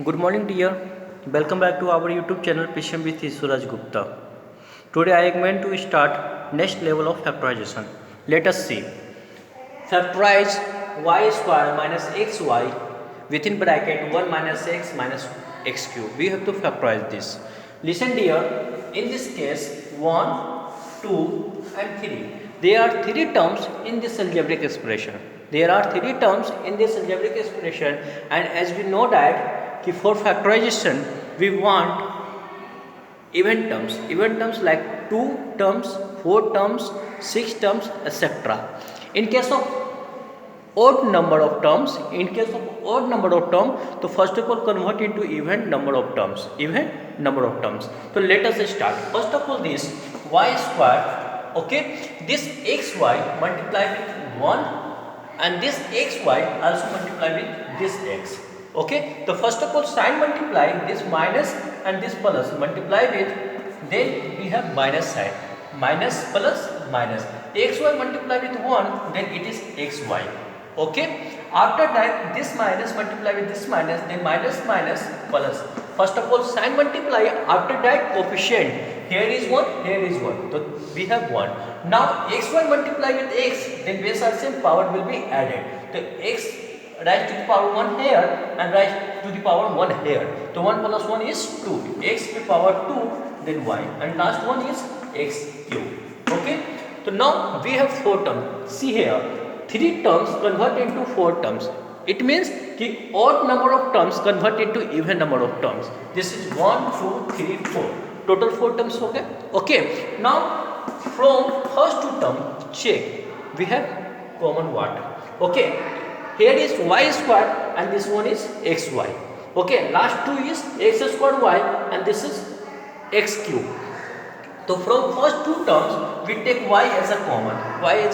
Good morning, dear. Welcome back to our YouTube channel Patient with Suraj Gupta. Today I am going to start next level of factorization. Let us see. Factorize y square minus xy within bracket 1 minus x minus x cube. We have to factorize this. Listen, dear. In this case, 1, 2 and 3. There are 3 terms in this algebraic expression. There are 3 terms in this algebraic expression, and as we know that for factorization we want even terms like 2 terms, 4 terms, 6 terms, etc. In case of odd number of terms, so first of all convert into even number of terms. So let us start. First of all, this y square, okay, this xy multiply with 1 and this xy also multiply with this x. Okay, so first of all sign multiply, this minus and this plus multiply with, then we have minus sign, minus plus minus, xy multiply with 1, then it is xy. Okay, after that this minus multiply with this minus, then minus minus plus. First of all sign multiply, after that coefficient, here is 1, here is 1, so we have 1. Now xy multiply with x, then base are same, power will be added. So x rise to the power 1 here and rise to the power 1 here. So 1 plus 1 is 2, x to the power 2, then y, and last one is x cube. Okay, so now we have 4 terms. See here, 3 terms convert into 4 terms. It means the odd number of terms convert into even number of terms. This is 1, 2, 3, 4. Total 4 terms. Okay. Now from first 2 terms, check. We have common what? Okay. Here is y square and this one is xy. Okay. Last 2 is x square y and this is x cube. So from first 2 terms we take y as a common. Y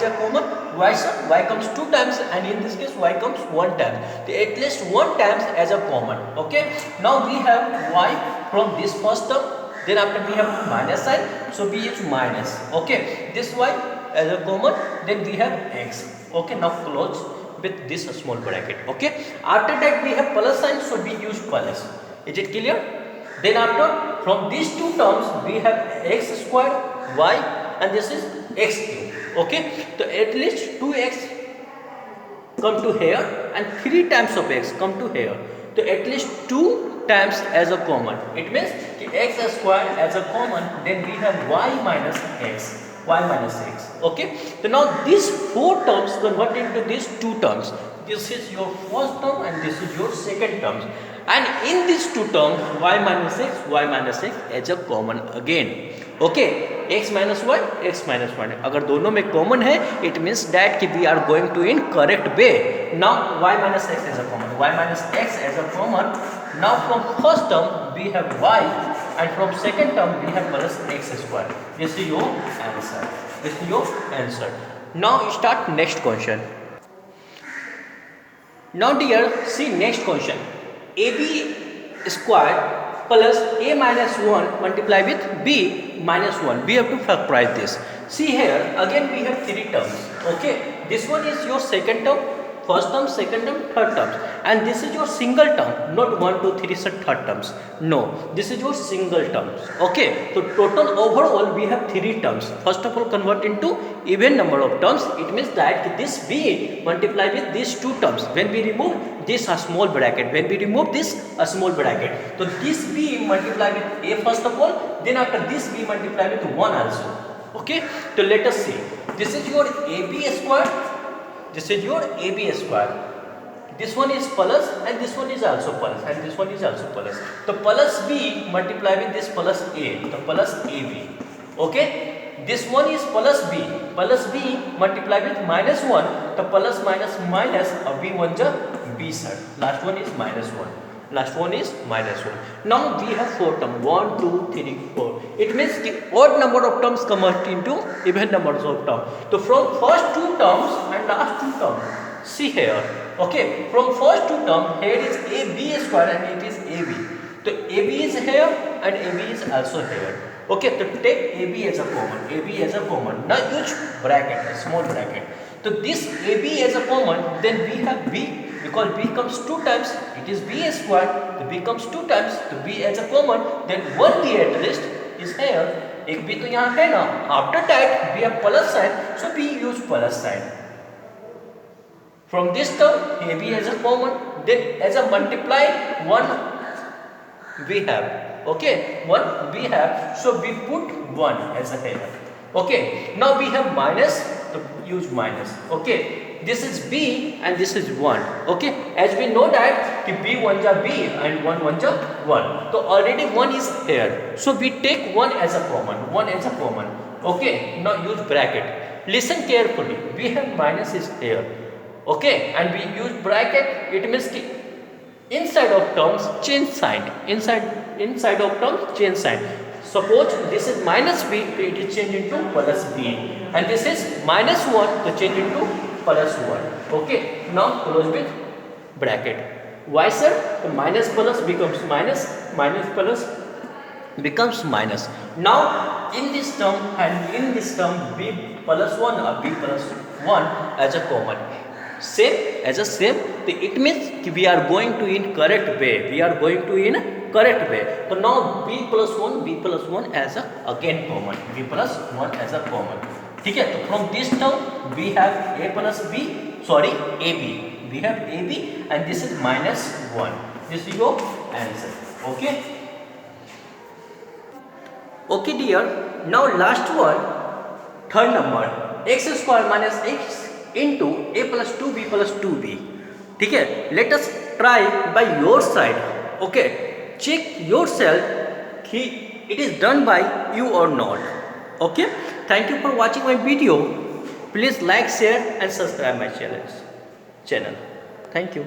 comes 2 times, and in this case y comes 1 time. So at least 1 times as a common. Okay. Now we have y from this first term. Then after we have minus sign, so we use minus. Okay. This y as a common. Then we have x. Okay. Now close with this small bracket. Okay. After that we have plus sign, so we use plus. Is it clear? Then after, from these 2 terms we have x squared y and this is x cube. Okay, so at least 2x come to here and 3 times of x come to here. So at least 2 times as a common. It means x squared as a common, then we have y minus x. Okay, so now these 4 terms convert into these 2 terms. This is your first term and this is your second term. And in these 2 terms, y minus x as a common again. Okay, x minus y. अगर दोनों में common है, it means that we are going to in correct way. Now y minus x as a common. Now from first term we have y, and from second term we have plus x square. This is your answer. Now start next question. Now dear, see next question. AB square plus a minus 1 multiply with b minus 1. We have to factorize this. See here, again we have 3 terms. Okay, this one is your second term, first term, second term, third terms, and this is your single term, not 1, 2, 3 third terms. No, this is your single terms. Okay, so total overall we have 3 terms. First of all convert into even number of terms. It means that this b multiply with these 2 terms. When we remove this a small bracket, a small bracket, so this b multiply with a first of all, then after this b multiply with 1 also. Okay, so let us see. This is your ab square. This one is plus and this one is also plus and this one is also plus. So plus b multiply with this plus a, so plus ab. Okay, this one is plus b multiply with minus 1, the plus minus minus b one ja b sir. Last one is minus 1. Now we have 4 terms, 1, 2, 3, 4. It means the odd number of terms convert into even numbers of terms. So from first 2 terms and last 2 terms, see here. Okay, from first 2 terms, here is ab square and it is ab. So ab is here and ab is also here. Okay, so take ab as a common. Now use bracket, a small bracket. So this ab as a common, then we have b because b comes 2 times, it is b square. The b comes 2 times, the b as a common, then one b at least is here. एक b तो यहाँ है ना. After that we have plus sign, so we use plus sign. From this term ab as a common, then as a multiply one we have. Okay, one we have, so we put 1 as a here. Okay, now we have minus, so use minus. Okay, this is b and this is 1. Okay, as we know that b 1 ja b and 1 1 ja 1, so already 1 is here, so we take 1 as a common, 1 as a common. Okay, now use bracket. Listen carefully, we have minus is here. Okay, and we use bracket, it means inside of terms change sign, inside of terms change sign. Suppose this is minus b, it is changed into plus b, and this is minus 1, to change into plus 1. Okay, now close with bracket. Why sir? The minus plus becomes minus, minus plus becomes minus. Now in this term and in this term, b plus 1 or b plus 1 as a common. Same as a same, it means we are going to in correct way, we are going to in correct way. So now b plus 1 as a again common, b plus 1 as a common. ठीक है, तो from this term we have a plus b, sorry ab, we have ab and this is minus 1. This is your answer. Okay, okay dear, now last one, third number, x square minus x into a plus 2b plus 2b. ठीक है, let us try by your side. Okay, check yourself कि it is done by you or not. Okay, thank you for watching my video. Please like, share and subscribe my channel. Thank you.